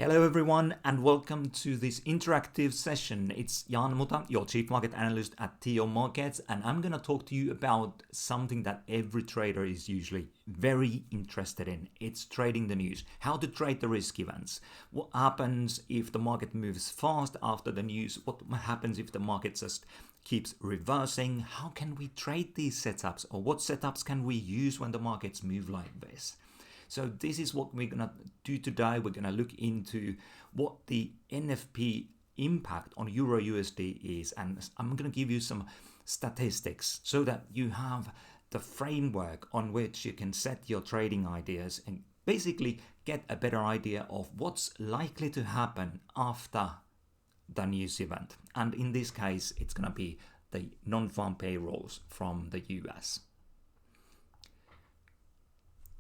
Hello everyone and welcome to this interactive session. It's 𝗿𝗵𝗿𝘃𝗀𝘁, your Chief Market Analyst at TIOmarkets, and I'm going to talk to you about something that every trader is usually very interested in. It's trading the news, how to trade the risk events. What happens if the market moves fast after the news? What happens if the market just keeps reversing? How can we trade these setups, or what setups can we use when the markets move like this? So this is what we're going to do today. We're going to look into what the NFP impact on Euro USD is, and I'm going to give you some statistics so that you have the framework on which you can set your trading ideas and basically get a better idea of what's likely to happen after the news event. And in this case, it's going to be the non-farm payrolls from the US.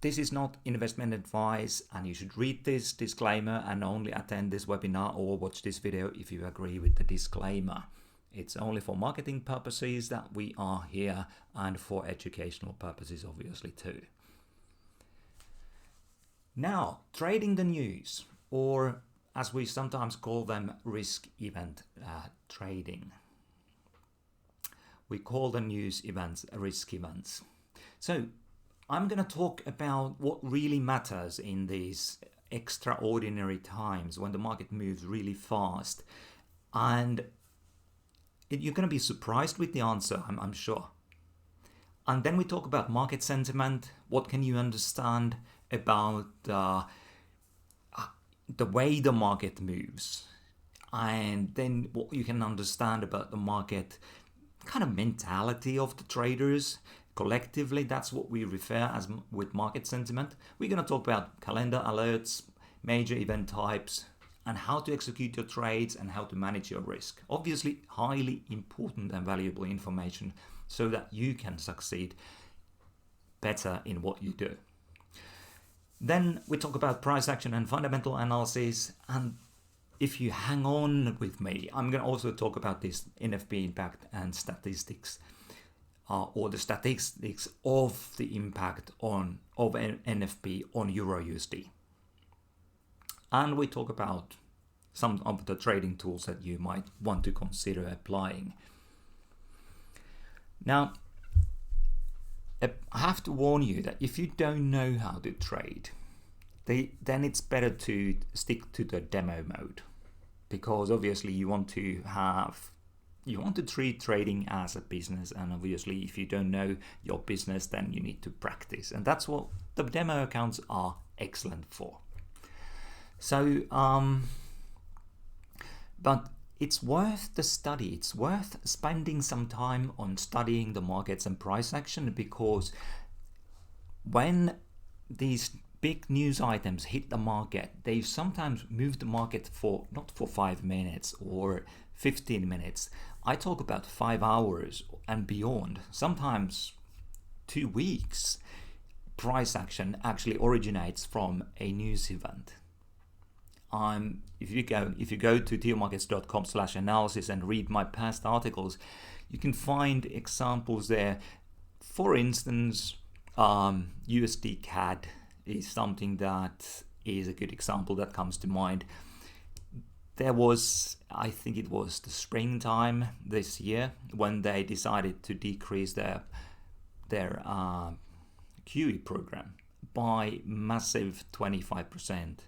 This is not investment advice, and you should read this disclaimer and only attend this webinar or watch this video if you agree with the disclaimer. It's only for marketing purposes that we are here, and for educational purposes obviously too. Now, trading the news, or as we sometimes call them, risk event trading. We call the news events risk events. So I'm going to talk about what really matters in these extraordinary times when the market moves really fast. And you're going to be surprised with the answer, I'm sure. And then we talk about market sentiment. What can you understand about the way the market moves? And then what you can understand about the market kind of mentality of the traders. Collectively, that's what we refer as with market sentiment. We're going to talk about calendar alerts, major event types, and how to execute your trades and how to manage your risk. Obviously, highly important and valuable information so that you can succeed better in what you do. Then we talk about price action and fundamental analysis. And if you hang on with me, I'm going to also talk about this NFP impact and statistics. Or the statistics of the impact of NFP on Euro USD. And we talk about some of the trading tools that you might want to consider applying. Now, I have to warn you that if you don't know how to trade, then it's better to stick to the demo mode, because obviously you want to treat trading as a business, and obviously if you don't know your business, then you need to practice, and that's what the demo accounts are excellent for. So but it's worth the study. It's worth spending some time on studying the markets and price action, because when these big news items hit the market, they sometimes move the market for not for 5 minutes or 15 minutes. I talk about 5 hours and beyond, sometimes 2 weeks. Price action actually originates from a news event. If you go to TIOmarkets.com/analysis and read my past articles, you can find examples there. For instance, USD CAD is something that is a good example that comes to mind. There was, I think it was the springtime this year, when they decided to decrease their QE program by massive 25%,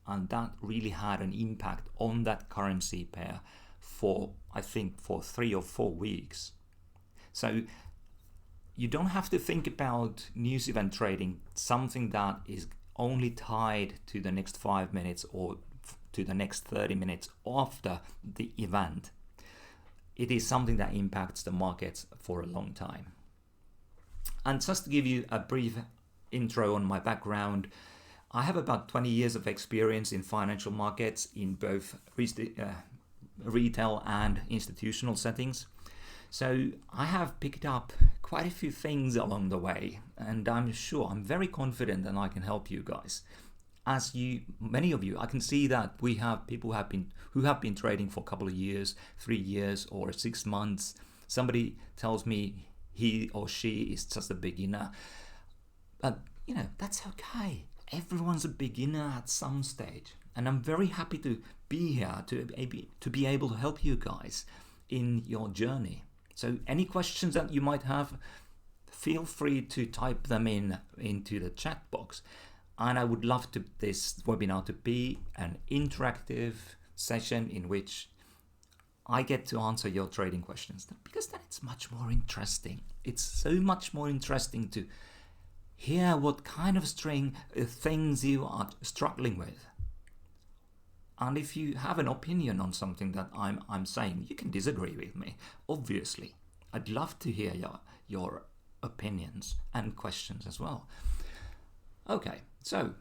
and that really had an impact on that currency pair for 3 or 4 weeks. So you don't have to think about news event trading, something that is only tied to the next 5 minutes or to the next 30 minutes after the event. It is something that impacts the markets for a long time. And just to give you a brief intro on my background, I have about 20 years of experience in financial markets in both retail and institutional settings. So I have picked up quite a few things along the way, and I'm very confident that I can help you guys. As many of you, I can see that we have people who have been trading for a couple of years, 3 years, or 6 months. Somebody tells me he or she is just a beginner, but that's okay. Everyone's a beginner at some stage, And I'm very happy to be here to be able to help you guys in your journey. So any questions that you might have, feel free to type them into the chat box. And I would love this webinar to be an interactive session in which I get to answer your trading questions, because then it's much more interesting. It's so much more interesting to hear what kind of things you are struggling with. And if you have an opinion on something that I'm saying, you can disagree with me, obviously. I'd love to hear your opinions and questions as well. Okay, so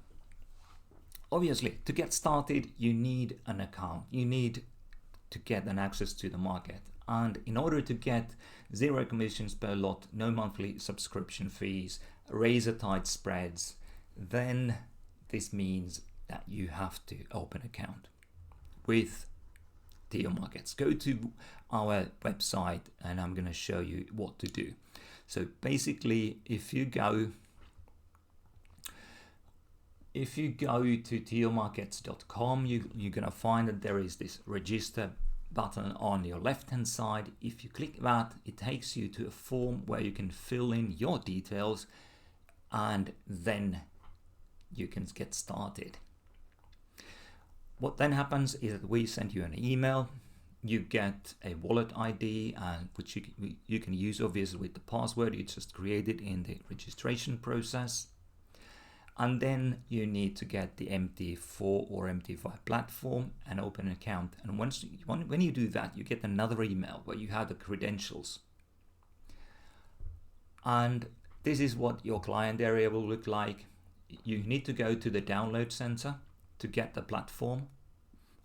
obviously to get started, you need an account. You need to get an access to the market. And in order to get 0 commissions per lot, no monthly subscription fees, razor-tight spreads, then this means that you have to open an account with TIOmarkets. Go to our website and I'm going to show you what to do. So basically, if you go to TIOmarkets.com, you're going to find that there is this register button on your left hand side. If you click that, it takes you to a form where you can fill in your details and then you can get started. What then happens is that we send you an email. You get a wallet ID, which you can use obviously with the password you just created in the registration process. And then you need to get the MT4 or MT5 platform and open an account. And when you do that, you get another email where you have the credentials. And this is what your client area will look like. You need to go to the download center to get the platform,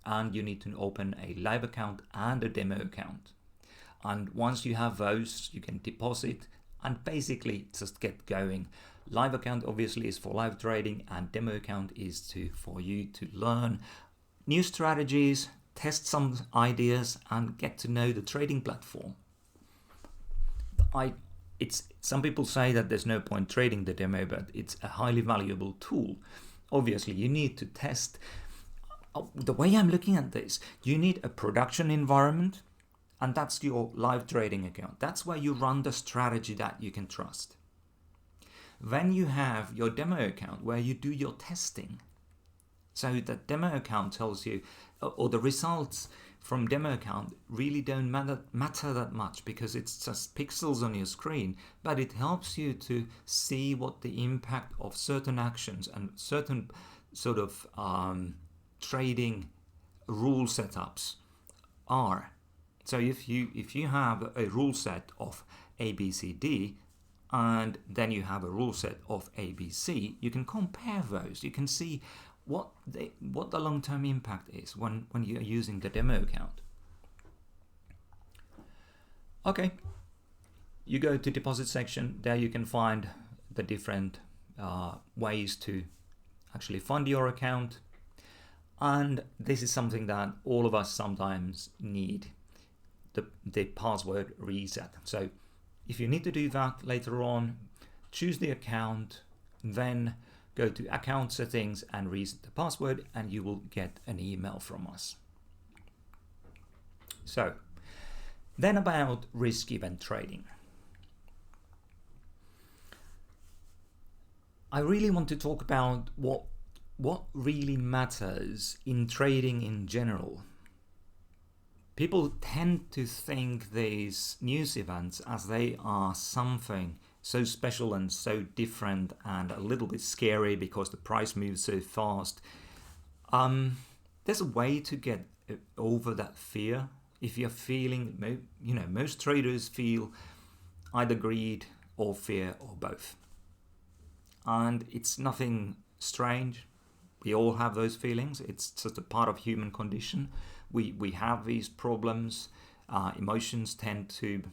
and you need to open a live account and a demo account. And once you have those, you can deposit and basically just get going. Live account obviously is for live trading, and demo account is for you to learn new strategies, test some ideas, and get to know the trading platform. Some people say that there's no point trading the demo, but it's a highly valuable tool. Obviously, you need to test. The way I'm looking at this, you need a production environment, and that's your live trading account. That's where you run the strategy that you can trust. Then you have your demo account where you do your testing. So the demo account tells you, or the results from demo account really don't matter that much, because it's just pixels on your screen, but it helps you to see what the impact of certain actions and certain sort of trading rule setups are. So if you have a rule set of ABCD and then you have a rule set of ABC, you can compare those. You can see what the long-term impact is when you're using the demo account. Okay, you go to deposit section. There you can find the different ways to actually fund your account. And this is something that all of us sometimes need, the password reset. So if you need to do that later on, choose the account, then go to account settings and reset the password, and you will get an email from us. So then about risk event trading. I really want to talk about what really matters in trading in general. People tend to think these news events as they are something so special and so different and a little bit scary because the price moves so fast. There's a way to get over that fear. If you're feeling, most traders feel either greed or fear or both. And it's nothing strange. We all have those feelings. It's just a part of human condition. We have these problems. Emotions tend to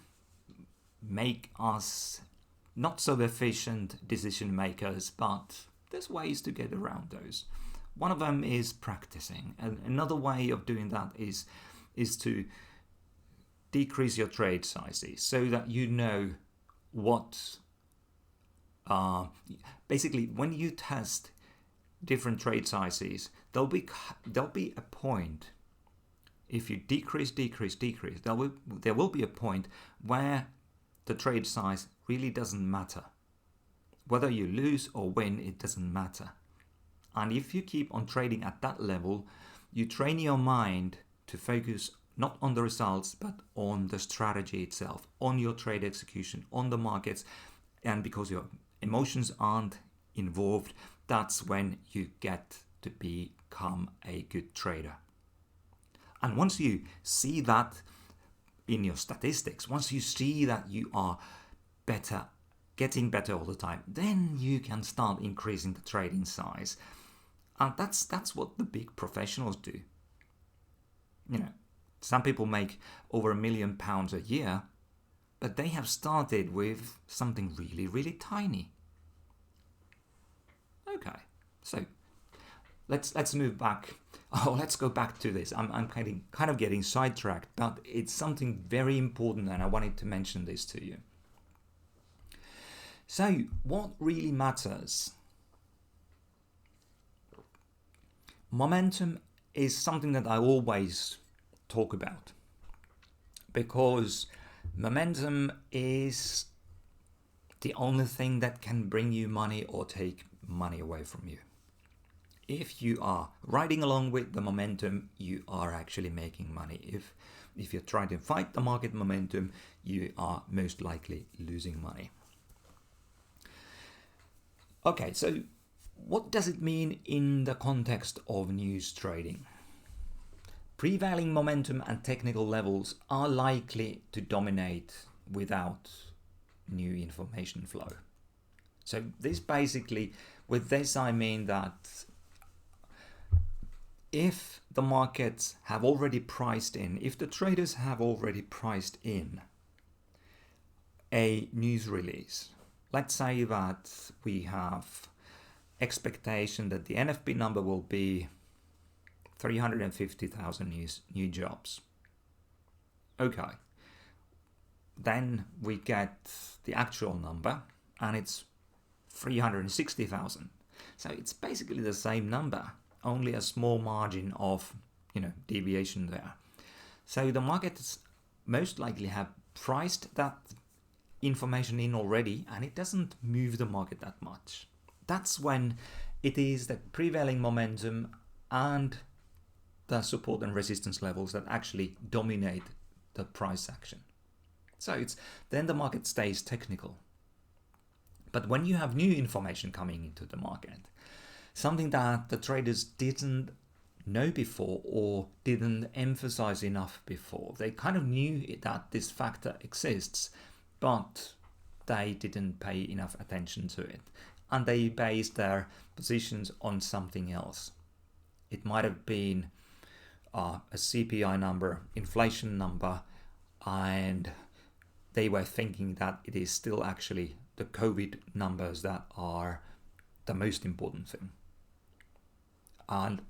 make us not so efficient decision makers, but there's ways to get around those. One of them is practicing. And another way of doing that is to decrease your trade sizes so that you know what basically when you test different trade sizes, there'll be a point. If you decrease, there will be a point where the trade size really doesn't matter. Whether you lose or win, it doesn't matter. And if you keep on trading at that level, you train your mind to focus not on the results, but on the strategy itself, on your trade execution, on the markets. And because your emotions aren't involved, that's when you get to become a good trader. And once you see that in your statistics, once you see that you are better, getting better all the time, then you can start increasing the trading size. And that's what the big professionals do. Some people make over £1 million a year, but they have started with something really, really tiny. Okay, so let's move back. Let's go back to this. I'm kind of getting sidetracked, but it's something very important, and I wanted to mention this to you. So, what really matters? Momentum is something that I always talk about, because momentum is the only thing that can bring you money or take money away from you. If you are riding along with the momentum, you are actually making money. If you're trying to fight the market momentum, you are most likely losing money. Okay, so what does it mean in the context of news trading? Prevailing momentum and technical levels are likely to dominate without new information flow. So with this I mean that if the markets have already priced in, if the traders have already priced in a news release, let's say that we have expectation that the NFP number will be 350,000 new jobs. Okay. Then we get the actual number, and it's 360,000. So it's basically the same number, only a small margin of deviation there. So the markets most likely have priced that information in already, and it doesn't move the market that much. That's when it is the prevailing momentum and the support and resistance levels that actually dominate the price action. So then the market stays technical. But when you have new information coming into the market, something that the traders didn't know before or didn't emphasize enough before, they kind of knew that this factor exists, but they didn't pay enough attention to it. And they based their positions on something else. It might have been a CPI number, inflation number, and they were thinking that it is still actually the COVID numbers that are the most important thing. And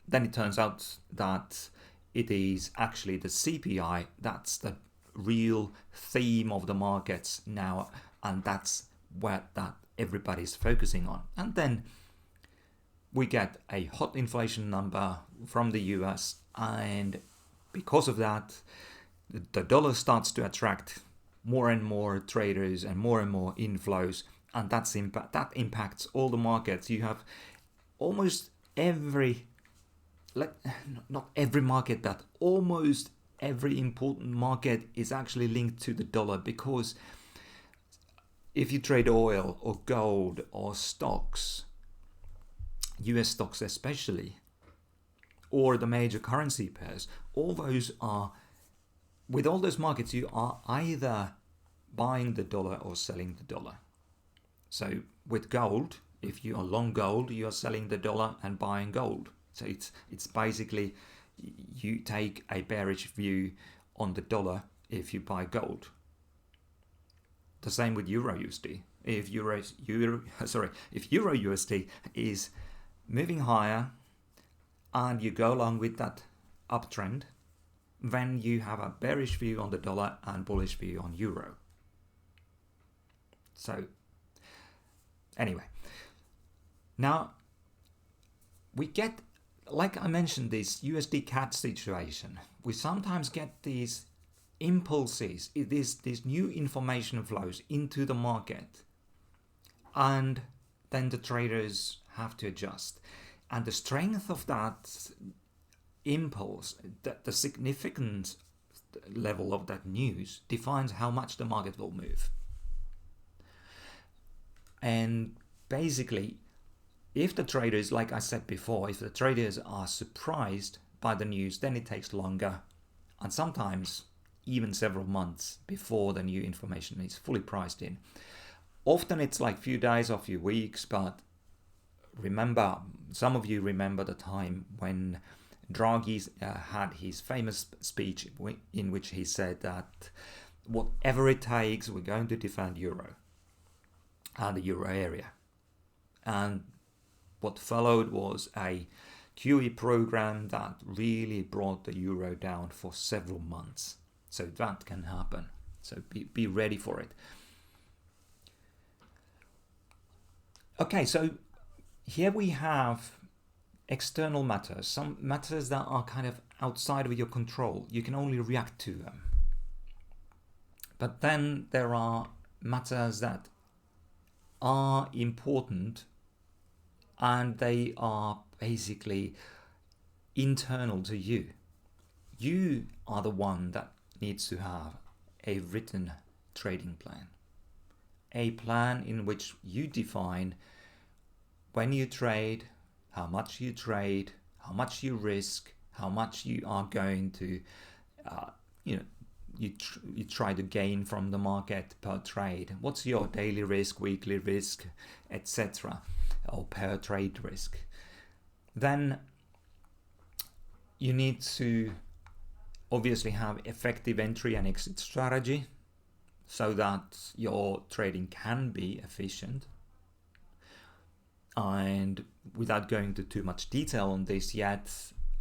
then it turns out that it is actually the CPI that's the real theme of the markets now, and that's what that everybody's focusing on. And then we get a hot inflation number from the US, and because of that, the dollar starts to attract more and more traders and more inflows, and that impacts all the markets. You have almost not every market, but almost every important market is actually linked to the dollar, because if you trade oil or gold or stocks, US stocks especially, or the major currency pairs, with all those markets, you are either buying the dollar or selling the dollar. So with gold, if you are long gold, you are selling the dollar and buying gold. So it's basically, you take a bearish view on the dollar if you buy gold. The same with Euro USD. If Euro USD is moving higher and you go along with that uptrend, then you have a bearish view on the dollar and bullish view on euro. So anyway, now we get, like I mentioned, this USD CAD situation. We sometimes get these impulses, these new information flows into the market, and then the traders have to adjust. And the strength of that impulse, the significant level of that news defines how much the market will move. And basically, if the traders, like I said before, if the traders are surprised by the news, then it takes longer, and sometimes even several months before the new information is fully priced in. Often it's like few days or few weeks, but remember, some of you remember the time when Draghi had his famous speech in which he said that whatever it takes, we're going to defend euro and the euro area. And what followed was a QE program that really brought the euro down for several months. So that can happen. So be ready for it. Okay, so here we have external matters, some matters that are kind of outside of your control. You can only react to them. But then there are matters that are important, and they are basically internal to you. You are the one that needs to have a written trading plan. A plan in which you define when you trade, how much you trade, how much you risk, how much you are going to, you try to gain from the market per trade. What's your daily risk, weekly risk, etc., or per trade risk? Then you need to obviously have effective entry and exit strategy so that your trading can be efficient. And without going into too much detail on this yet,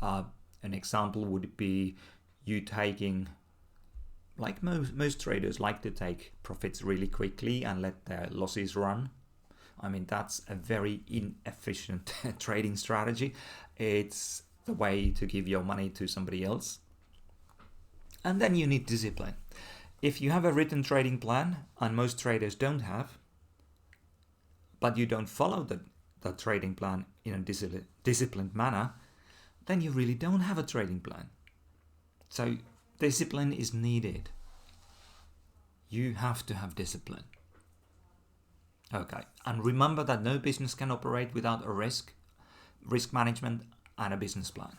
an example would be you taking, like most traders like to take profits really quickly and let their losses run. I mean, that's a very inefficient trading strategy. It's the way to give your money to somebody else. And then you need discipline. If you have a written trading plan, and most traders don't have, but you don't follow the trading plan in a disciplined manner, then you really don't have a trading plan. So discipline is needed. You have to have discipline. Okay, and remember that no business can operate without a risk management and a business plan.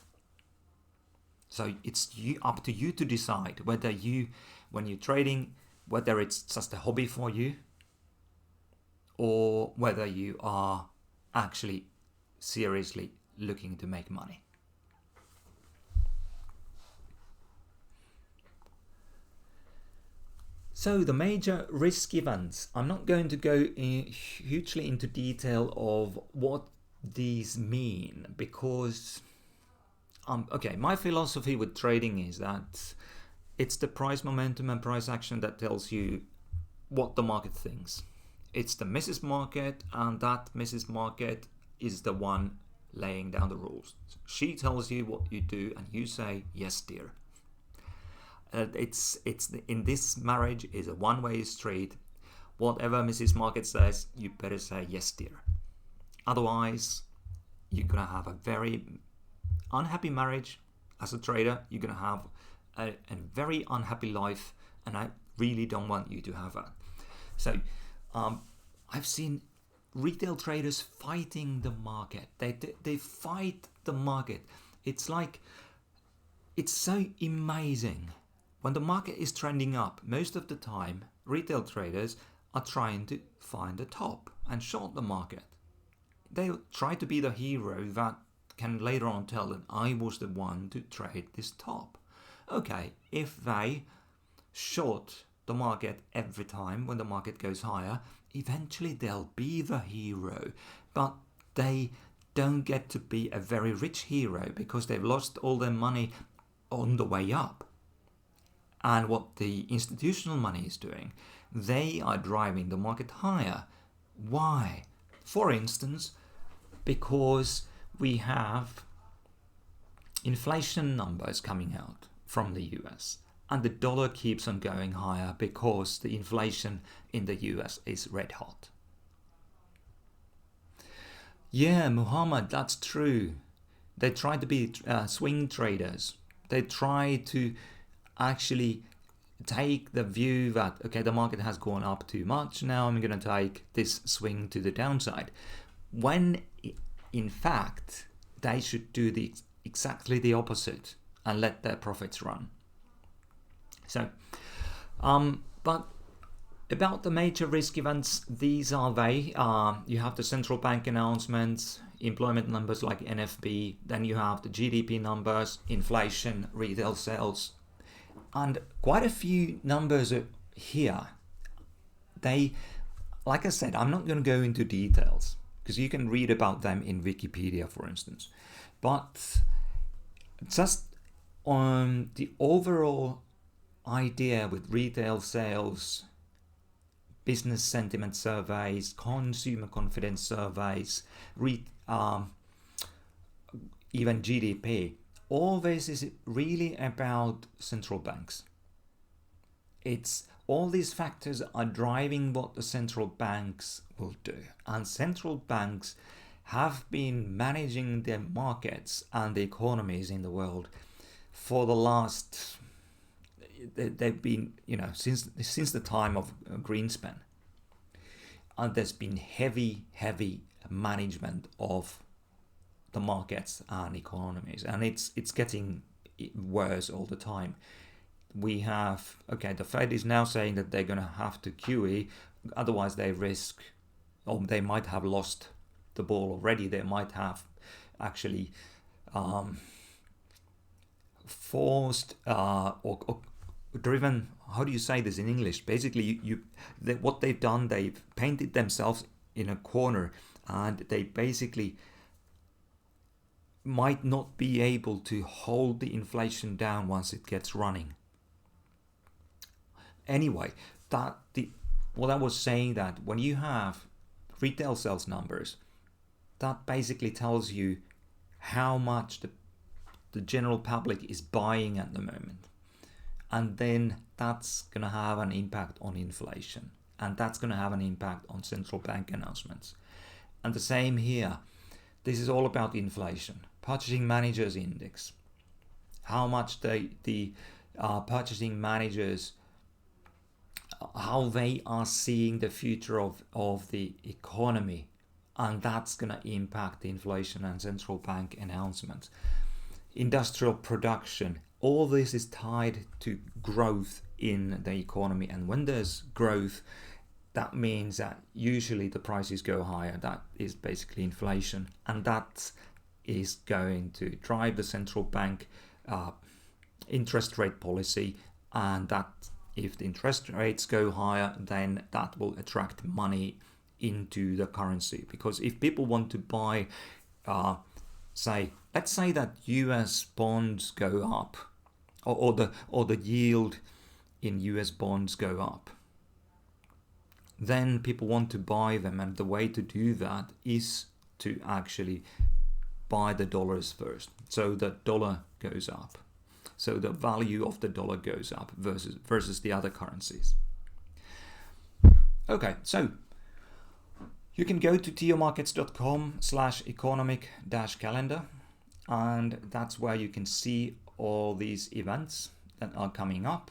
So it's up to you to decide whether when you're trading, whether it's just a hobby for you or whether you are actually seriously looking to make money. So the major risk events, I'm not going to go hugely into detail of what these mean because, my philosophy with trading is that it's the price momentum and price action that tells you what the market thinks. It's the Mrs. Market, and that Mrs. Market is the one laying down the rules. She tells you what you do and you say, yes, dear. In this marriage is a one-way street. Whatever Mrs. Market says, you better say yes, dear. Otherwise, you're gonna have a very unhappy marriage as a trader. You're gonna have a very unhappy life, and I really don't want you to have that. So I've seen retail traders fighting the market. They fight the market. It's so amazing. When the market is trending up, most of the time, retail traders are trying to find the top and short the market. They try to be the hero that can later on tell them, I was the one to trade this top. Okay, if they short the market every time when the market goes higher, eventually they'll be the hero. But they don't get to be a very rich hero because they've lost all their money on the way up. And what the institutional money is doing, they are driving the market higher. Why? For instance, because we have inflation numbers coming out from the US, and the dollar keeps on going higher because the inflation in the US is red hot. Yeah, Muhammad, that's true. They try to be swing traders. They try to actually take the view that, okay, the market has gone up too much, now I'm going to take this swing to the downside. When in fact, they should do exactly the opposite and let their profits run. So, but about the major risk events, these are they. You have the central bank announcements, employment numbers like NFP, then you have the GDP numbers, inflation, retail sales, and quite a few numbers are here. They, like I said, I'm not going to go into details because you can read about them in Wikipedia, for instance. But just on the overall idea with retail sales, business sentiment surveys, consumer confidence surveys, even GDP, all this is really about central banks. It's all these factors are driving what the central banks will do. And central banks have been managing the markets and the economies in the world for the last, they've been, since the time of Greenspan. And there's been heavy management of the markets and economies, and it's getting worse all the time. We have, the Fed is now saying that they're going to have to QE, otherwise they risk, or they might have lost the ball already. They might have actually forced or driven, how do you say this in English? Basically, what they've done, they've painted themselves in a corner, and they basically might not be able to hold the inflation down once it gets running. Anyway, what I was saying, that when you have retail sales numbers, that basically tells you how much the general public is buying at the moment. And then that's going to have an impact on inflation. And that's going to have an impact on central bank announcements. And the same here. This is all about inflation. Purchasing Managers Index. How much the purchasing managers, how they are seeing the future of the economy. And that's going to impact inflation and central bank announcements. Industrial production. All this is tied to growth in the economy. And when there's growth, that means that usually the prices go higher. That is basically inflation. And that is going to drive the central bank interest rate policy. And that if the interest rates go higher, then that will attract money into the currency. Because if people want to buy, let's say that US bonds go up, or the yield in US bonds go up, then people want to buy them, and the way to do that is to actually buy the dollars first. So the dollar goes up. So the value of the dollar goes up versus the other currencies. Okay, so you can go to TIOmarkets.com/economic-calendar, and that's where you can see all these events that are coming up.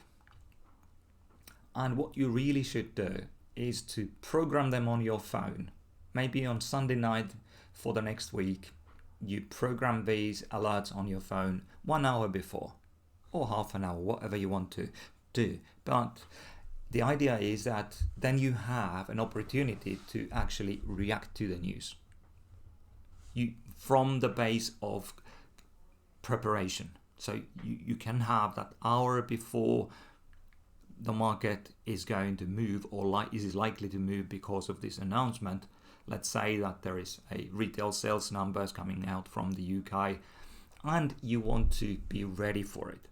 And what you really should do is to program them on your phone. Maybe on Sunday night for the next week, you program these alerts on your phone 1 hour before, or half an hour, whatever you want to do. But the idea is that then you have an opportunity to actually react to the news. From the base of preparation. So you can have that hour before the market is going to move, or is likely to move because of this announcement. Let's say that there is a retail sales numbers coming out from the UK, and you want to be ready for it.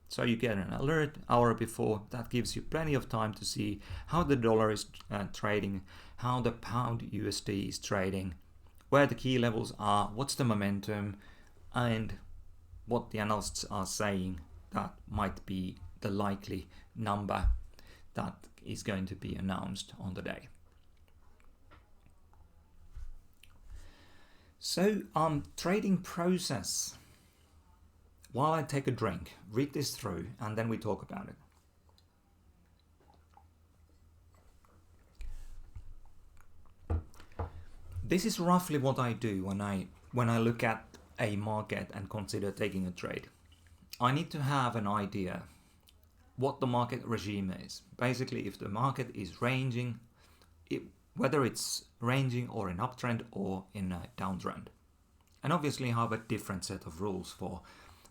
So you get an alert hour before. That gives you plenty of time to see how the dollar is trading, how the pound USD is trading, where the key levels are, what's the momentum, and what the analysts are saying that might be the likely number that is going to be announced on the day. So, trading process. While I take a drink, read this through, and then we talk about it. This is roughly what I do when I look at a market and consider taking a trade. I need to have an idea what the market regime is. Basically, if the market is ranging, whether it's ranging or in uptrend or in a downtrend. And obviously have a different set of rules for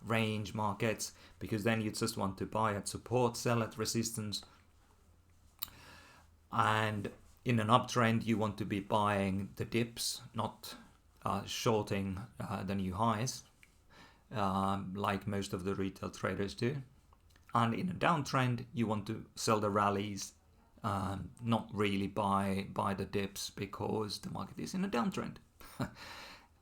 range markets, because then you just want to buy at support, sell at resistance. And in an uptrend, you want to be buying the dips, not shorting the new highs, like most of the retail traders do. And in a downtrend, you want to sell the rallies, not really buy the dips, because the market is in a downtrend.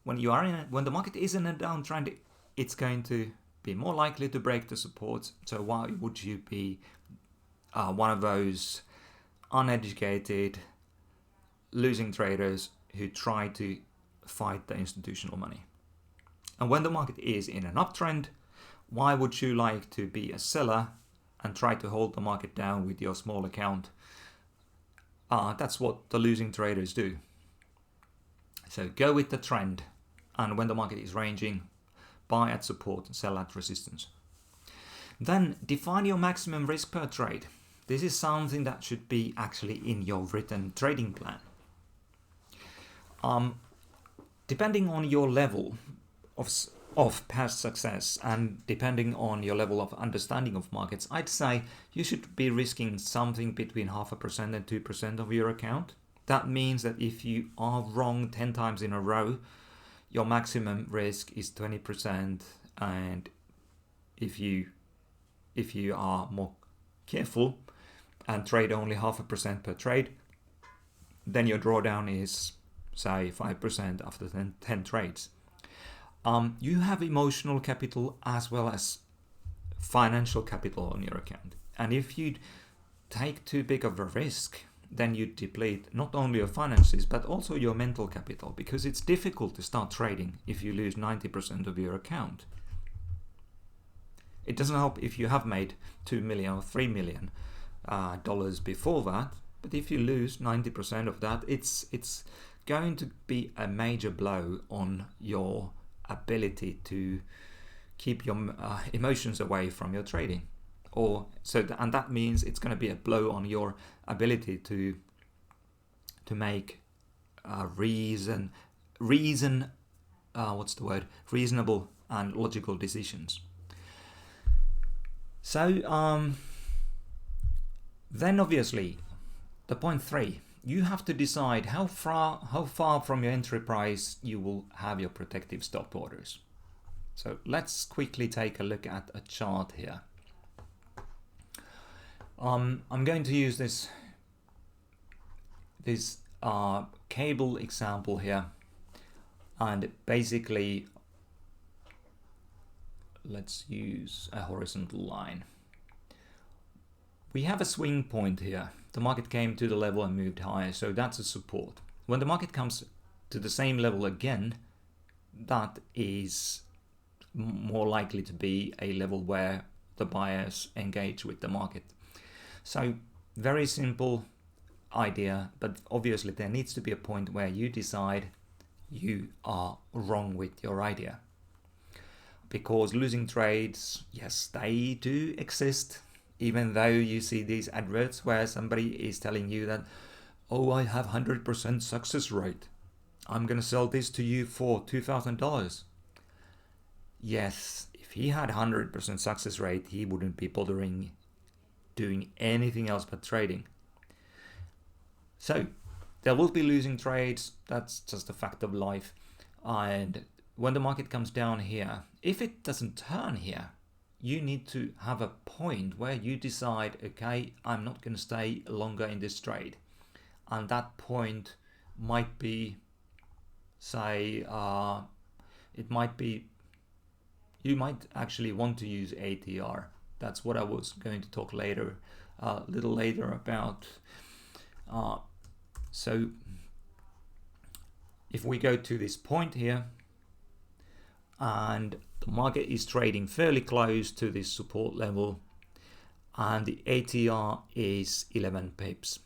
When the market is in a downtrend, it's going to be more likely to break the supports. So why would you be one of those uneducated losing traders who try to fight the institutional money? And when the market is in an uptrend, why would you like to be a seller and try to hold the market down with your small account? That's what the losing traders do. So go with the trend, and when the market is ranging, buy at support and sell at resistance. Then define your maximum risk per trade. This is something that should be actually in your written trading plan. Depending on your level of past success and depending on your level of understanding of markets, I'd say you should be risking something between 0.5% and 2% of your account. That means that if you are wrong 10 times in a row, your maximum risk is 20%, and if you are more careful and trade only 0.5% per trade, then your drawdown is, say, 5% after 10 trades. You have emotional capital as well as financial capital on your account. And if you take too big of a risk, then you deplete not only your finances, but also your mental capital, because it's difficult to start trading if you lose 90% of your account. It doesn't help if you have made $2 million or $3 million before that, but if you lose 90% of that, it's going to be a major blow on your ability to keep your emotions away from your trading. And that means it's going to be a blow on your ability to make reasonable and logical decisions. So then obviously the point 3, you have to decide how far from your entry price you will have your protective stop orders. So let's quickly take a look at a chart here. I'm going to use this cable example here, and basically let's use a horizontal line. We have a swing point here. The market came to the level and moved higher, so that's a support. When the market comes to the same level again, that is more likely to be a level where the buyers engage with the market. So very simple idea, but obviously there needs to be a point where you decide you are wrong with your idea. Because losing trades, yes, they do exist, even though you see these adverts where somebody is telling you that, oh, I have 100% success rate. I'm going to sell this to you for $2,000. Yes, if he had 100% success rate, he wouldn't be bothering doing anything else but trading. So there will be losing trades. That's just a fact of life. And when the market comes down here, if it doesn't turn here, you need to have a point where you decide, okay, I'm not going to stay longer in this trade. And that point might be say it might be, you might actually want to use ATR. That's what I was going to talk later, a little later about. So if we go to this point here, and the market is trading fairly close to this support level, and the ATR is 11 pips.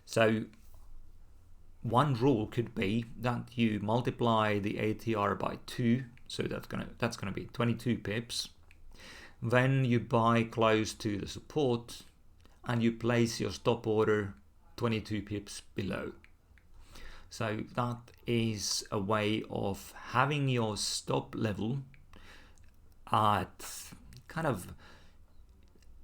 So one rule could be that you multiply the ATR by 2, so that's gonna be 22 pips. Then you buy close to the support and you place your stop order 22 pips below. So that is a way of having your stop level at kind of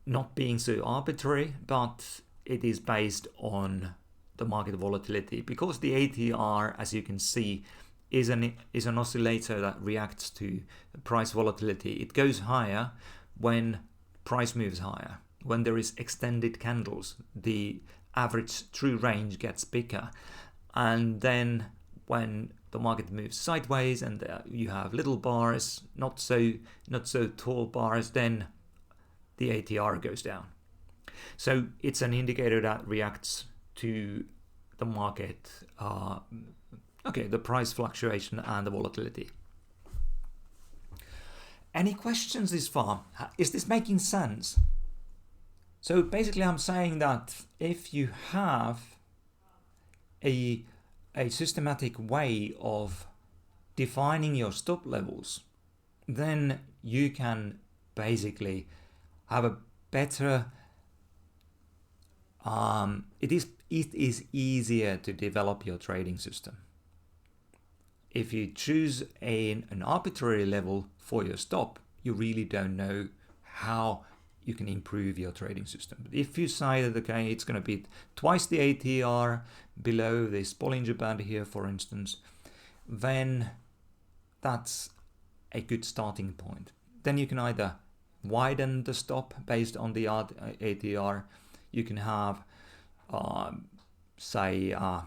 not being so arbitrary, but it is based on the market volatility, because the ATR, as you can see, is an oscillator that reacts to price volatility. It goes higher when price moves higher. When there is extended candles, the average true range gets bigger. And then when the market moves sideways and you have little bars, not so tall bars, then the ATR goes down. So it's an indicator that reacts to the market, the price fluctuation and the volatility. Any questions this far? Is this making sense? So basically I'm saying that if you have a systematic way of defining your stop levels, then you can basically have a better, it is easier to develop your trading system. If you choose an arbitrary level for your stop, you really don't know how you can improve your trading system. But if you say that, okay, it's going to be twice the ATR below this Bollinger Band here, for instance, then that's a good starting point. Then you can either widen the stop based on the ATR. You can have, say, a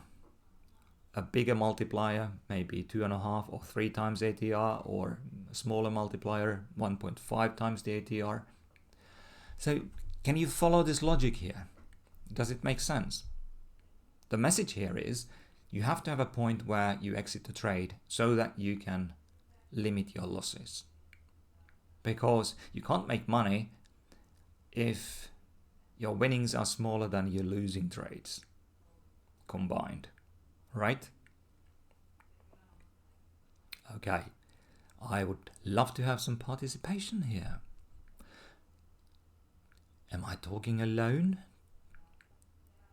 bigger multiplier, maybe 2.5 or 3 times ATR, or a smaller multiplier, 1.5 times the ATR. So can you follow this logic here? Does it make sense? The message here is you have to have a point where you exit the trade so that you can limit your losses. Because you can't make money if your winnings are smaller than your losing trades combined, right? Okay, I would love to have some participation here. Am I talking alone?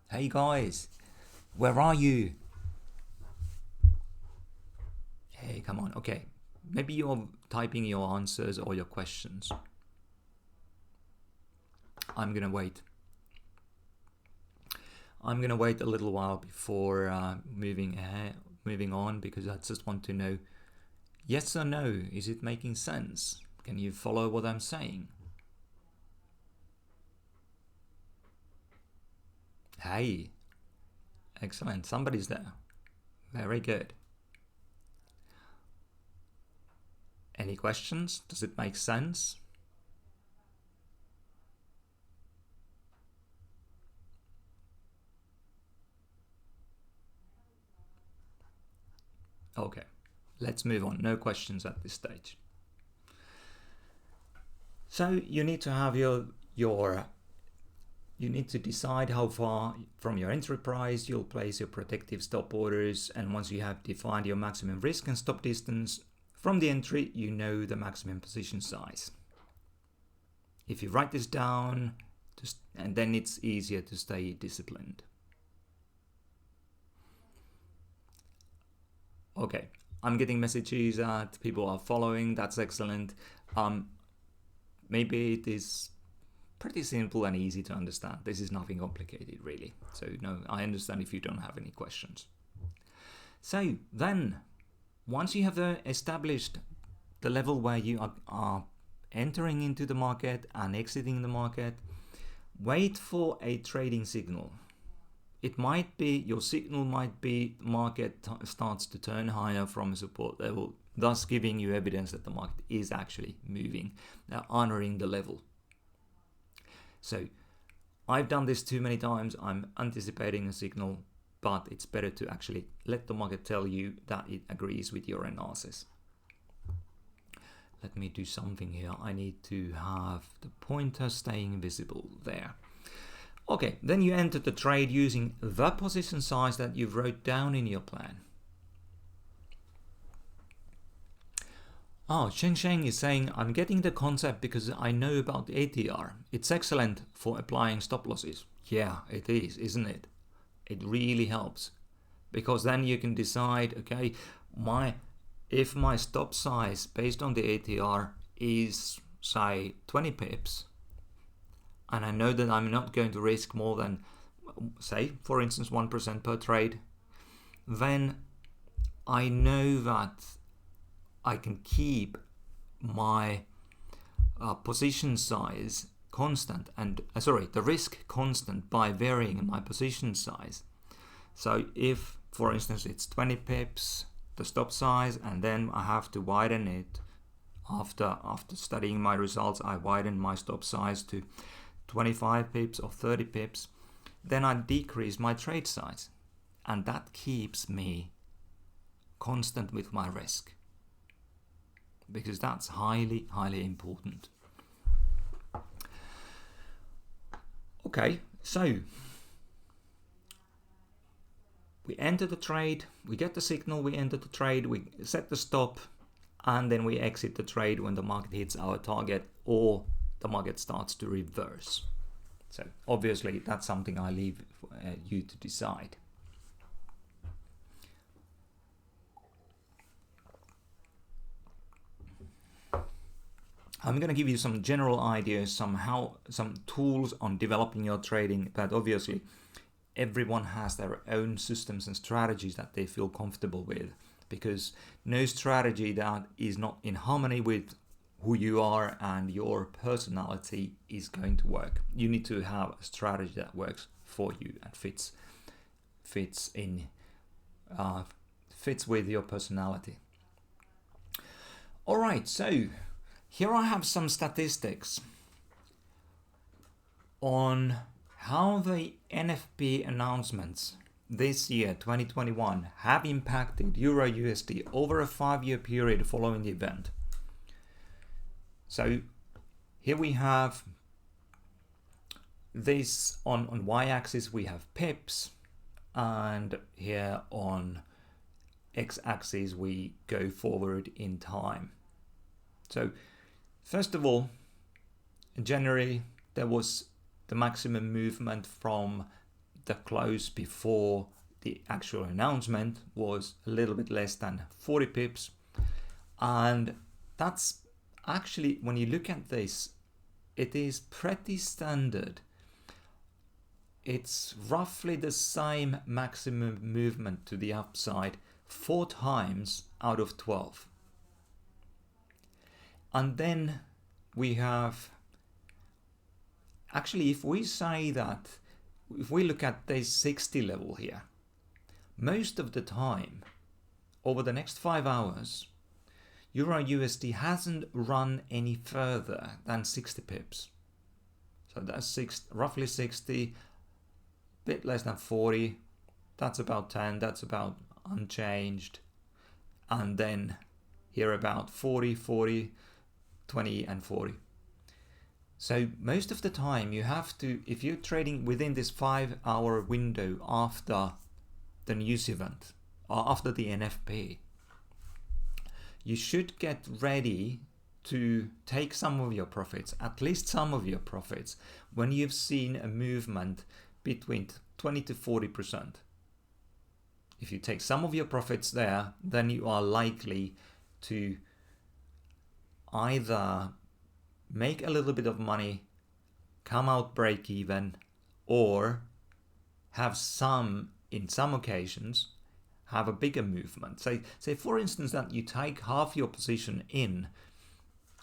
Hey guys, where are you? Hey, come on. Okay, maybe you're typing your answers or your questions. I'm gonna wait. I'm gonna wait a little while before moving on, because I just want to know, yes or no, is it making sense? Can you follow what I'm saying? Hey, excellent, somebody's there. Very good. Any questions? Does it make sense? Okay, let's move on. No questions at this stage. So you need to have you need to decide how far from your entry price you'll place your protective stop orders, and once you have defined your maximum risk and stop distance from the entry, you know the maximum position size. If you write this down, and then it's easier to stay disciplined. Okay, I'm getting messages that people are following. That's excellent. Maybe it is pretty simple and easy to understand. This is nothing complicated, really. So no, I understand if you don't have any questions. So then, once you have established the level where you are entering into the market and exiting the market, wait for a trading signal. it might be, your signal might be market starts to turn higher from a support level, thus giving you evidence that the market is actually moving, honoring the level. So I've done this too many times. I'm anticipating a signal, but it's better to actually let the market tell you that it agrees with your analysis. Let me do something here. I need to have the pointer staying visible there. Okay, then you enter the trade using the position size that you wrote down in your plan. Oh, Sheng is saying, I'm getting the concept because I know about ATR. It's excellent for applying stop losses. Yeah, it is, isn't it? It really helps. Because then you can decide, okay, if my stop size based on the ATR is, say, 20 pips, and I know that I'm not going to risk more than, say, for instance, 1% per trade, then I know that I can keep my position size constant and the risk constant by varying my position size. So if, for instance, it's 20 pips, the stop size, and then I have to widen it after studying my results, I widen my stop size to 25 pips or 30 pips, then I decrease my trade size, and that keeps me constant with my risk, because that's highly important. Okay, so we enter the trade, we get the signal, we enter the trade, we set the stop, and then we exit the trade when the market hits our target or the market starts to reverse. So obviously that's something I leave you to decide. I'm going to give you some general ideas, some tools on developing your trading, but obviously everyone has their own systems and strategies that they feel comfortable with, because no strategy that is not in harmony with who you are and your personality is going to work. You need to have a strategy that works for you and fits with your personality. All right, so here I have some statistics on how the NFP announcements this year, 2021, have impacted Euro USD over a 5-year period following the event. So here we have this on y-axis, we have pips, and here on x-axis we go forward in time. So first of all, in January, there was the maximum movement from the close before the actual announcement was a little bit less than 40 pips. And that's actually, when you look at this, it is pretty standard. It's roughly the same maximum movement to the upside 4 times out of 12. And then we have, actually, if we say that, if we look at this 60 level here, most of the time, over the next 5 hours, Euro USD hasn't run any further than 60 pips. So that's roughly 60, bit less than 40, that's about 10, that's about unchanged. And then here about 40, 40, 20 and 40. So most of the time you have to, if you're trading within this 5-hour window after the news event or after the NFP, you should get ready to take some of your profits, at least some of your profits, when you've seen a movement between 20 to 40%. If you take some of your profits there, then you are likely to either make a little bit of money, come out break even, or have some, in some occasions, have a bigger movement. Say for instance that you take half your position in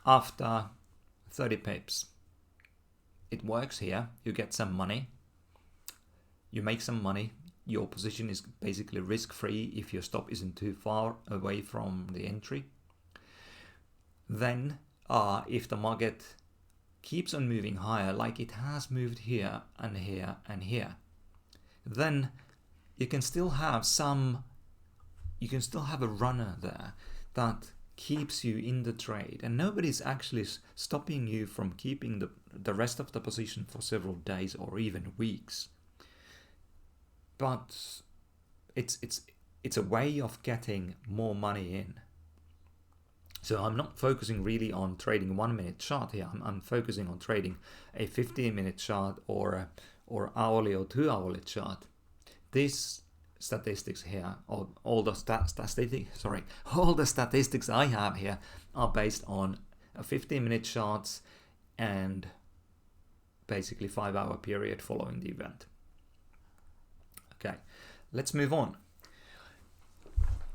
after 30 pips. It works here, you get some money. you make some money. Your position is basically risk-free if your stop isn't too far away from the entry. Then, if the market keeps on moving higher, like it has moved here and here and here, then you can still have a runner there that keeps you in the trade, and nobody's actually stopping you from keeping the rest of the position for several days or even weeks. But it's a way of getting more money in. So I'm not focusing really on trading 1 minute chart here. I'm focusing on trading a 15-minute chart or hourly or 2-hourly chart. This statistics here, or all the statistics I have here are based on a 15-minute charts and basically 5-hour period following the event. Okay, let's move on.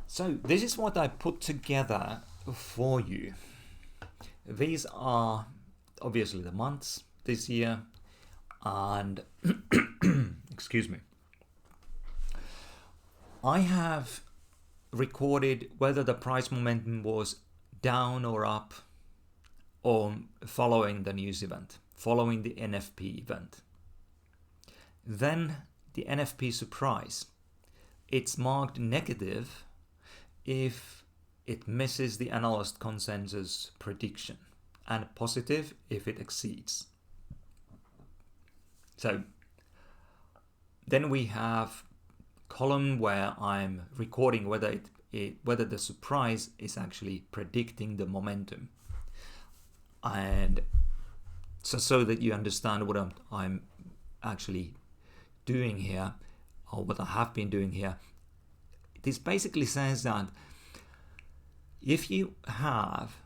So this is what I put together for you. These are obviously the months this year, and excuse me, I have recorded whether the price momentum was down or up or following the news event, following the NFP event. Then the NFP surprise, it's marked negative if it misses the analyst consensus prediction, and positive if it exceeds. So then we have column where I'm recording whether whether the surprise is actually predicting the momentum, and so that you understand what I'm actually doing here, or what I have been doing here. This basically says that if you have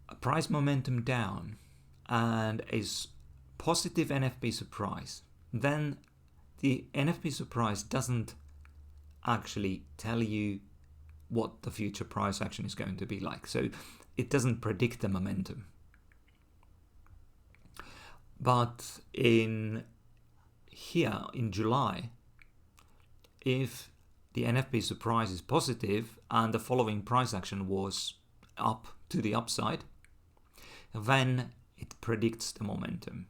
a price momentum down and a positive NFP surprise, then the NFP surprise doesn't actually tell you what the future price action is going to be like. So it doesn't predict the momentum. But in July, if the NFP surprise is positive and the following price action was up to the upside, then it predicts the momentum.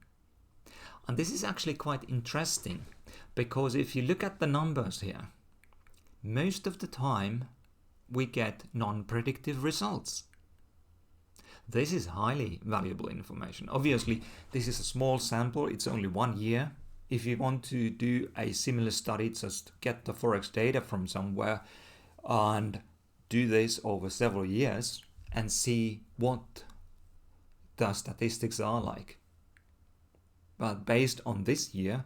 And this is actually quite interesting, because if you look at the numbers here, most of the time we get non-predictive results. This is highly valuable information. Obviously, this is a small sample, it's only 1 year. If you want to do a similar study, just get the Forex data from somewhere and do this over several years and see what the statistics are like. But based on this year,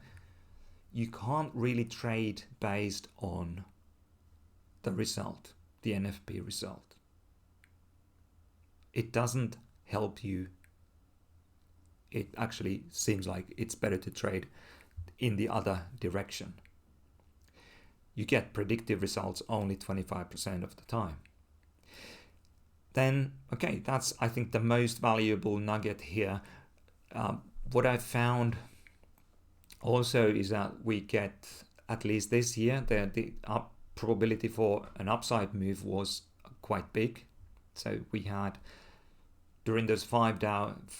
you can't really trade based on the result, the NFP result. It doesn't help you. It actually seems like it's better to trade in the other direction. You get predictive results only 25% of the time. Then, okay, that's, I think, the most valuable nugget here. What I found also is that we get, at least this year, the probability for an upside move was quite big. So we had, during those 5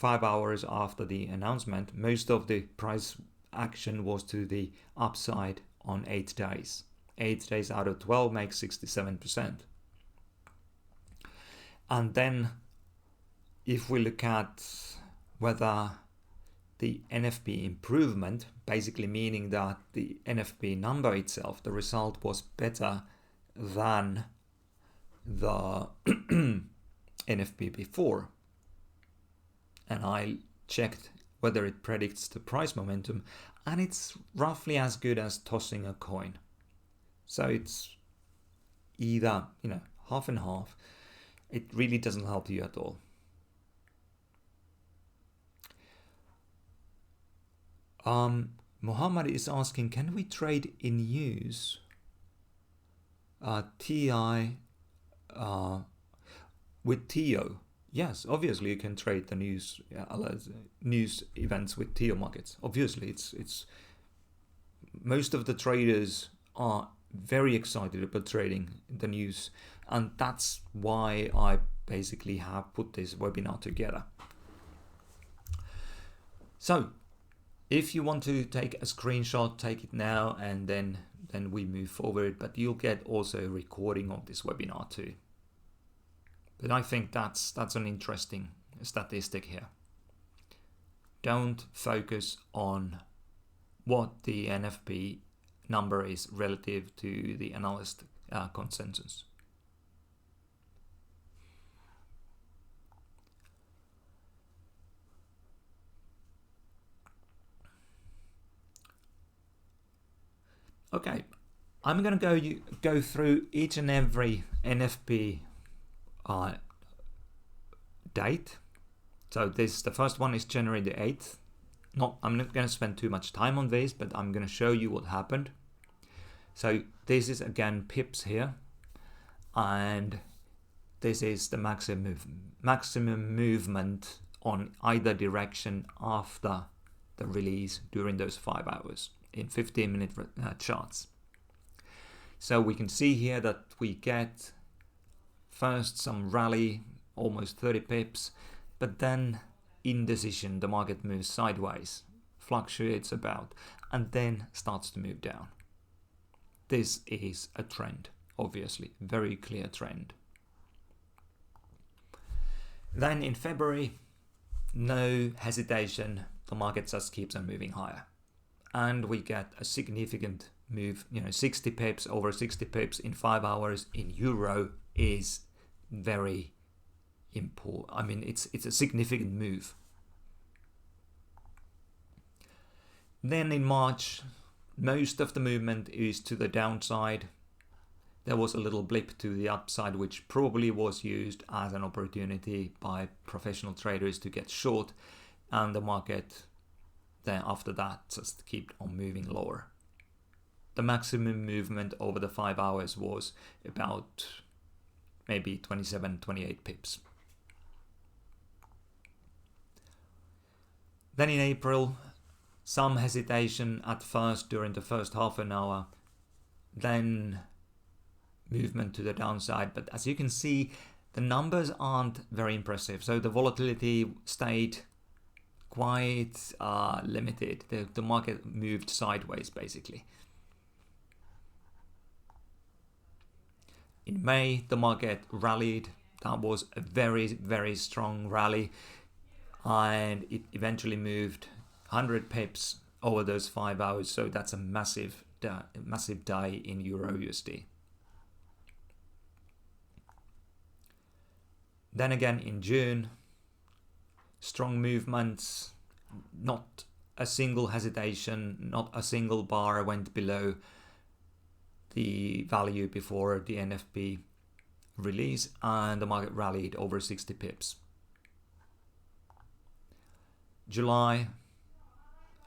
hours after the announcement, most of the price action was to the upside on 8 days. 8 days out of 12 makes 67%. And then if we look at whether the NFP improvement, basically meaning that the NFP number itself, the result was better than the NFP before, and I checked whether it predicts the price momentum, and it's roughly as good as tossing a coin. So it's either, half and half. It really doesn't help you at all. Mohammed is asking, can we trade in use TI with TIO? Yes, obviously you can trade the news events with TIOmarkets. Obviously, it's most of the traders are very excited about trading the news, and that's why I basically have put this webinar together. So if you want to take a screenshot, take it now, and then we move forward, but you'll get also a recording of this webinar too. But I think that's an interesting statistic here. Don't focus on what the NFP number is relative to the analyst consensus. Okay, I'm going to go through each and every NFP date. So the first one is January the 8th. I'm not going to spend too much time on this, but I'm going to show you what happened. So this is again pips here, and this is the maximum movement on either direction after the release during those 5 hours in 15-minute charts. So we can see here that we get first some rally, almost 30 pips, but then indecision, the market moves sideways, fluctuates about, and then starts to move down. This is a trend, obviously, very clear trend. Then in February, no hesitation, the market just keeps on moving higher. And we get a significant move, 60 pips, over 60 pips in 5 hours in euro is very important. I mean, it's a significant move. Then in March, most of the movement is to the downside. There was a little blip to the upside, which probably was used as an opportunity by professional traders to get short, and the market then after that just kept on moving lower. The maximum movement over the 5 hours was about maybe 27, 28 pips. Then in April, some hesitation at first during the first half an hour, then movement to the downside. But as you can see, the numbers aren't very impressive. So the volatility stayed quite limited. The market moved sideways basically. In May, the market rallied. That was a very, very strong rally, and it eventually moved 100 pips over those 5 hours. So that's a massive day in Euro USD. Then again in June, strong movements, not a single hesitation, not a single bar went below the value before the NFP release, and the market rallied over 60 pips. July,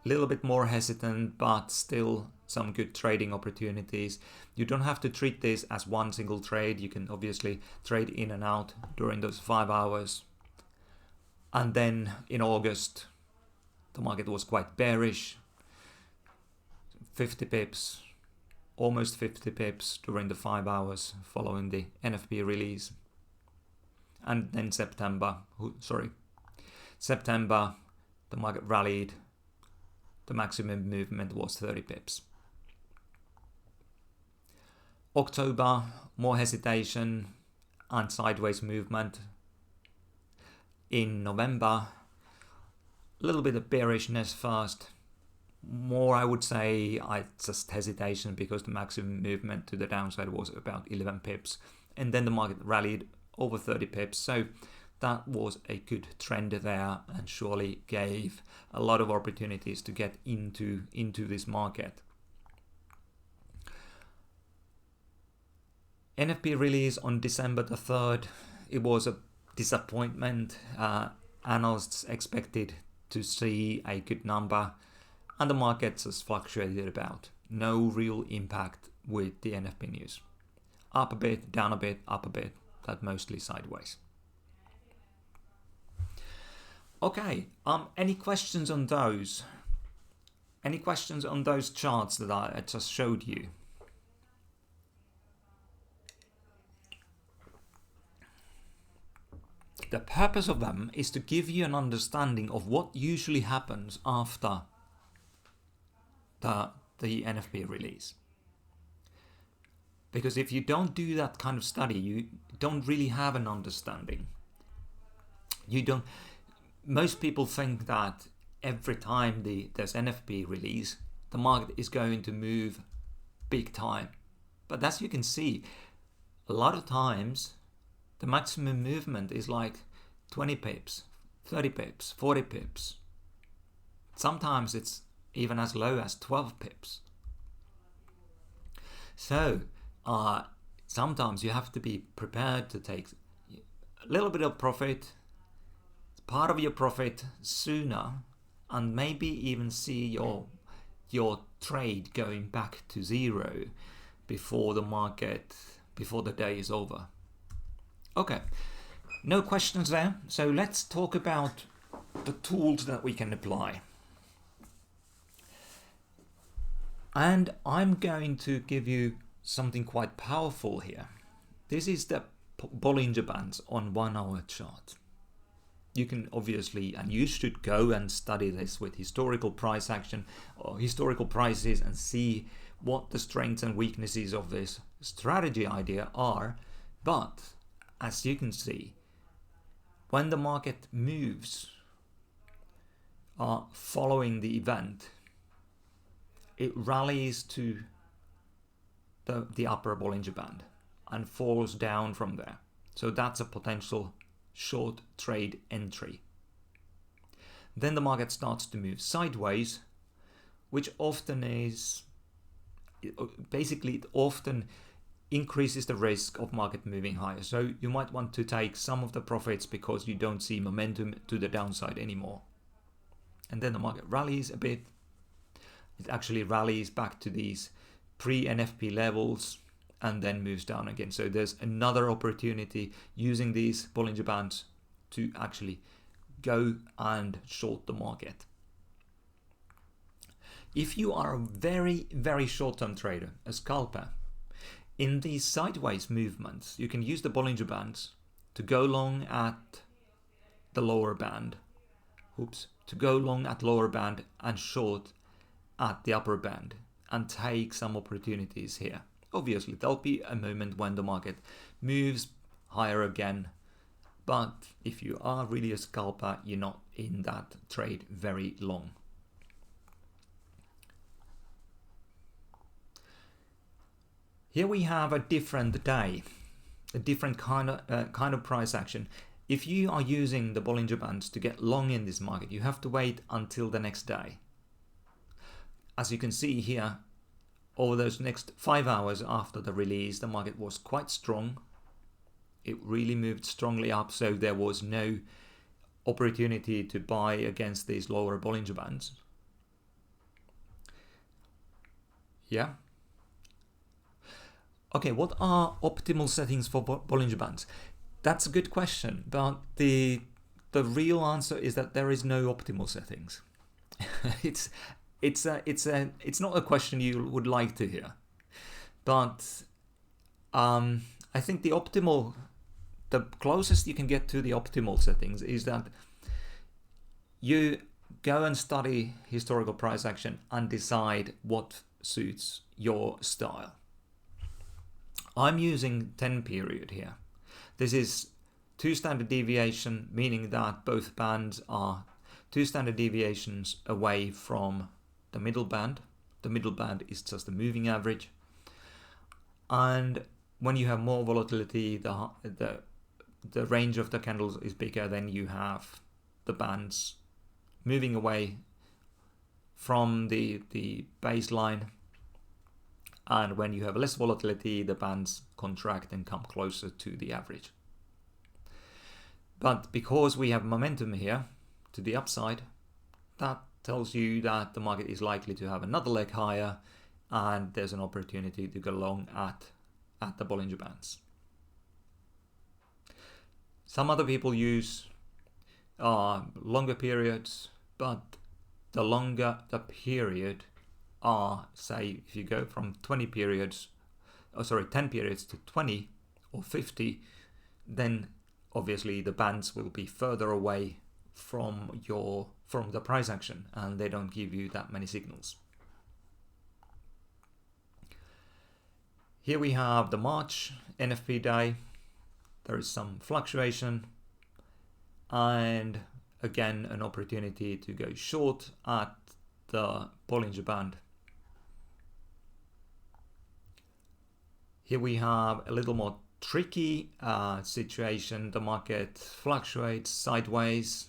a little bit more hesitant, but still some good trading opportunities. You don't have to treat this as one single trade. You can obviously trade in and out during those 5 hours. And then in August, the market was quite bearish. 50 pips, almost 50 pips during the 5 hours following the NFP release. And then September, the market rallied. The maximum movement was 30 pips. October, more hesitation and sideways movement. In November, a little bit of bearishness first. More, I would say, just hesitation because the maximum movement to the downside was about 11 pips. And then the market rallied over 30 pips. So that was a good trend there and surely gave a lot of opportunities to get into this market. NFP release on December the 3rd, it was a disappointment. Analysts expected to see a good number, and the market just fluctuated about. No real impact with the NFP news. Up a bit, down a bit, up a bit, but mostly sideways. Okay, any questions on those? Any questions on those charts that I just showed you? The purpose of them is to give you an understanding of what usually happens after the NFP release. Because if you don't do that kind of study, you don't really have an understanding. Most people think that every time there's NFP release, the market is going to move big time. But as you can see, a lot of times the maximum movement is like 20 pips, 30 pips, 40 pips. Sometimes it's even as low as 12 pips. So sometimes you have to be prepared to take a little bit of profit, part of your profit sooner, and maybe even see your trade going back to zero before the day is over. Okay, no questions there. So let's talk about the tools that we can apply. And I'm going to give you something quite powerful here. This is the Bollinger Bands on 1 hour chart. You can obviously, and you should go and study this with historical price action or historical prices and see what the strengths and weaknesses of this strategy idea are. But as you can see, when the market moves following the event, it rallies to the upper Bollinger Band and falls down from there. So that's a potential short trade entry. Then the market starts to move sideways, which often increases the risk of market moving higher. So you might want to take some of the profits because you don't see momentum to the downside anymore. And then the market rallies a bit. It actually rallies back to these pre-NFP levels and then moves down again. So there's another opportunity using these Bollinger Bands to actually go and short the market. If you are a very, very short-term trader, a scalper, in these sideways movements, you can use the Bollinger Bands to go long at the lower band. To go long at lower band and short at the upper band and take some opportunities here. Obviously, there'll be a moment when the market moves higher again. But if you are really a scalper, you're not in that trade very long. Here we have a different day, a different kind of price action. If you are using the Bollinger Bands to get long in this market, you have to wait until the next day. As you can see here, over those next 5 hours after the release, the market was quite strong. It really moved strongly up, so there was no opportunity to buy against these lower Bollinger Bands. Yeah. Okay, what are optimal settings for Bollinger Bands? That's a good question, but the real answer is that there is no optimal settings. It's not a question you would like to hear, but I think the closest you can get to the optimal settings is that you go and study historical price action and decide what suits your style. I'm using 10 period here. This is 2 standard deviation, meaning that both bands are 2 standard deviations away from the middle band. The middle band is just the moving average. And when you have more volatility, the range of the candles is bigger, then you have the bands moving away from the baseline. And when you have less volatility, the bands contract and come closer to the average. But because we have momentum here to the upside, that tells you that the market is likely to have another leg higher and there's an opportunity to go long at the Bollinger Bands. Some other people use longer periods, but the longer the period are, say, if you go from 10 periods to 20 or 50, then obviously the bands will be further away from the price action, and they don't give you that many signals. Here we have the March NFP day. There is some fluctuation, and again an opportunity to go short at the Bollinger Band. Here we have a little more tricky situation. The market fluctuates sideways.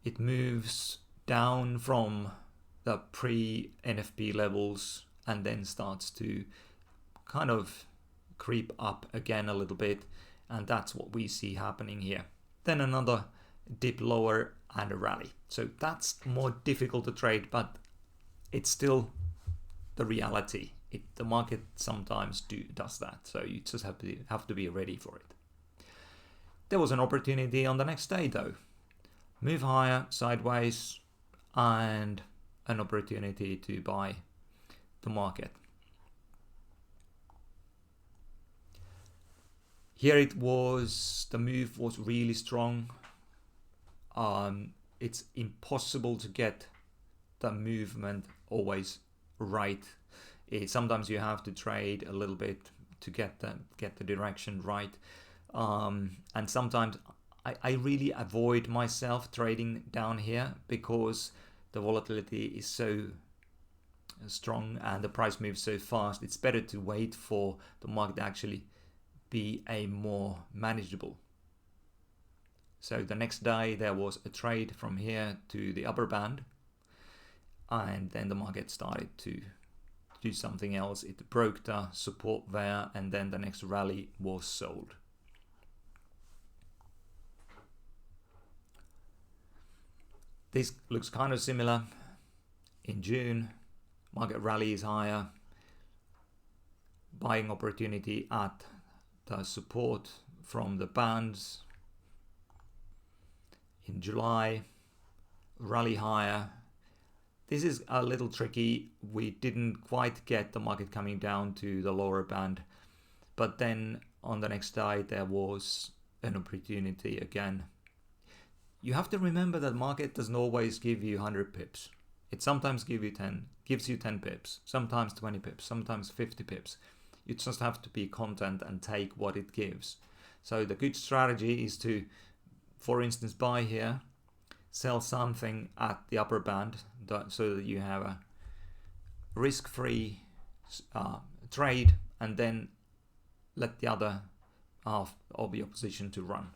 It moves down from the pre-NFP levels and then starts to kind of creep up again a little bit, and that's what we see happening here. Then another dip lower and a rally. So that's more difficult to trade, but it's still the reality. The market sometimes does that, so you just have to be ready for it. There was an opportunity on the next day though. Move higher, sideways, and an opportunity to buy the market. Here it was, the move was really strong. It's impossible to get the movement always right. Sometimes you have to trade a little bit to get the direction right. And sometimes I really avoid myself trading down here because the volatility is so strong and the price moves so fast. It's better to wait for the market to actually be a more manageable. So the next day there was a trade from here to the upper band, and then the market started to do something else. It broke the support there, and then the next rally was sold. This looks kind of similar. In June, market rally is higher. Buying opportunity at the support from the bands. In July, rally higher. This is a little tricky. We didn't quite get the market coming down to the lower band, but then on the next day there was an opportunity again. You have to remember that market doesn't always give you 100 pips. It sometimes gives you 10 pips, sometimes 20 pips, sometimes 50 pips. You just have to be content and take what it gives. So the good strategy is to, for instance, buy here, sell something at the upper band so that you have a risk-free trade, and then let the other half of your position to run.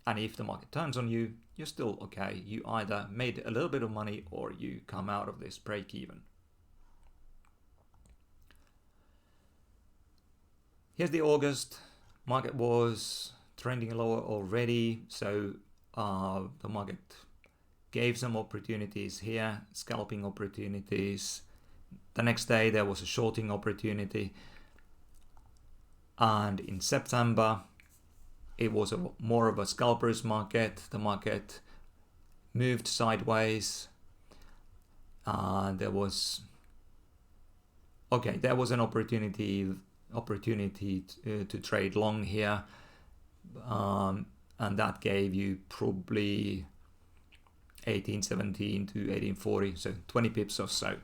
And if the market turns on you, you're still okay. You either made a little bit of money or you come out of this break even. Here's the August. Market was trending lower already, so the market gave some opportunities here, scalping opportunities. The next day there was a shorting opportunity, and in September it was more of a scalpers market. The market moved sideways. There was an opportunity to trade long here, and that gave you probably 1817 to 1840, so 20 pips or so.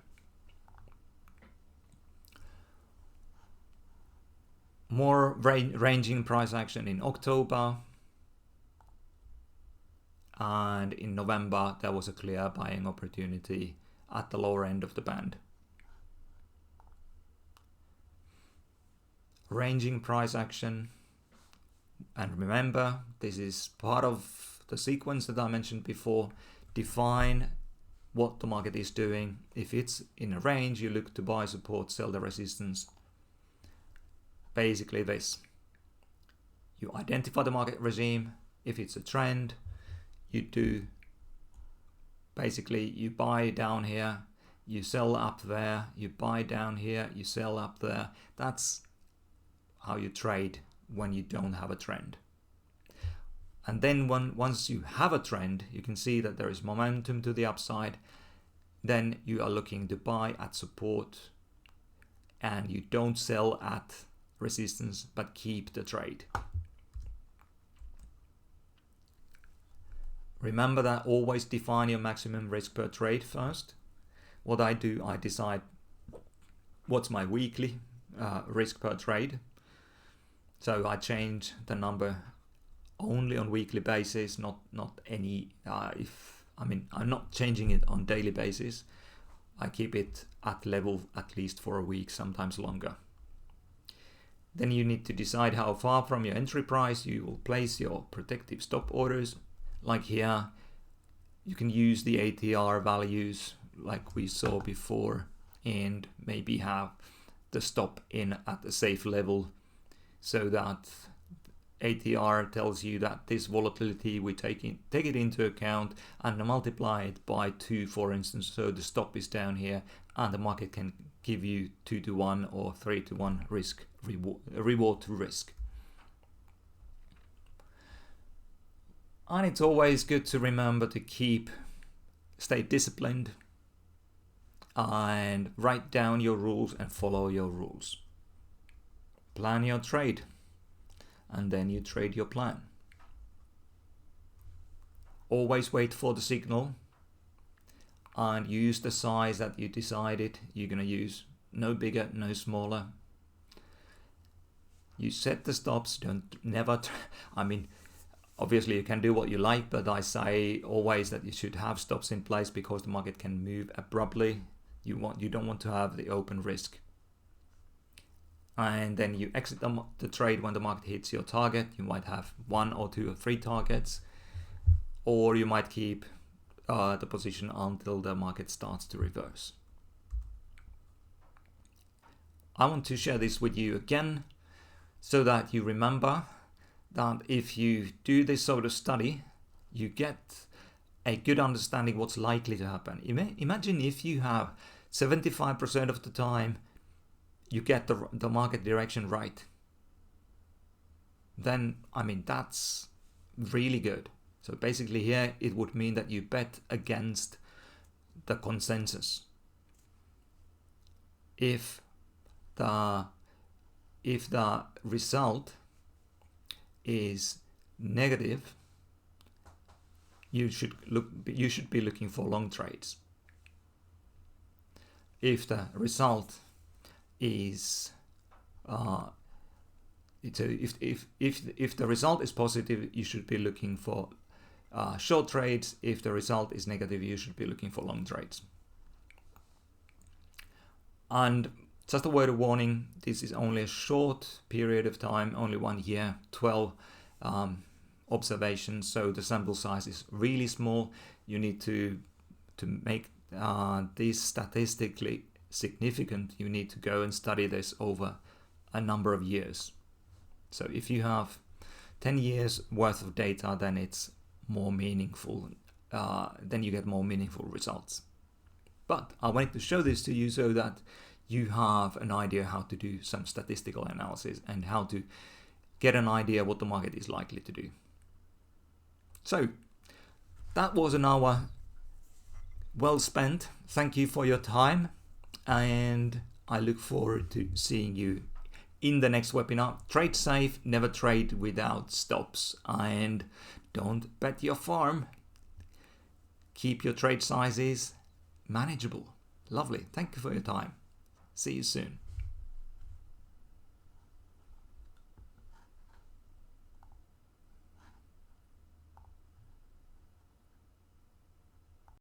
More ranging price action in October, and in November there was a clear buying opportunity at the lower end of the band. Ranging price action, and remember, this is part of the sequence that I mentioned before. Define what the market is doing. If it's in a range, you look to buy support, sell the resistance. Basically this. You identify the market regime. If it's a trend, you buy down here, you sell up there, you buy down here, you sell up there. That's how you trade when you don't have a trend. And then once you have a trend, you can see that there is momentum to the upside. then you are looking to buy at support and you don't sell at resistance but keep the trade. Remember that always define your maximum risk per trade first. What I do, I decide what's my weekly risk per trade. So I change the number only on weekly basis, not any, I'm not changing it on daily basis. I keep it at level at least for a week, sometimes longer. Then you need to decide how far from your entry price you will place your protective stop orders. Like here, you can use the ATR values like we saw before and maybe have the stop in at a safe level so that ATR tells you that this volatility we take it into account and multiply it by 2, for instance, so the stop is down here and the market can give you 2-to-1 or 3-to-1 risk reward to risk. And it's always good to remember to stay disciplined and write down your rules and follow your rules. Plan your trade and then you trade your plan. Always wait for the signal and use the size that you decided you're going to use. No bigger, no smaller. You set the stops, obviously you can do what you like, but I say always that you should have stops in place because the market can move abruptly. You don't want to have the open risk. And then you exit the trade when the market hits your target. You might have 1 or 2 or 3 targets, or you might keep the position until the market starts to reverse. I want to share this with you again so that you remember that if you do this sort of study, you get a good understanding what's likely to happen. Imagine if you have 75% of the time you get the market direction right. Then, that's really good. So basically here it would mean that you bet against the consensus. If the result is negative, you should be looking for long trades. If the result is if the result is positive, you should be looking for short trades. If the result is negative, you should be looking for long trades. And just a word of warning, this is only a short period of time, only 1 year, 12 observations, so the sample size is really small. You need to make this statistically significant, you need to go and study this over a number of years. So if you have 10 years worth of data, then it's more meaningful, then you get more meaningful results. But I wanted to show this to you so that you have an idea how to do some statistical analysis and how to get an idea what the market is likely to do. So that was an hour well spent. Thank you for your time, and I look forward to seeing you in the next webinar. Trade safe, never trade without stops, and don't bet your farm. Keep your trade sizes manageable. Lovely. Thank you for your time. See you soon.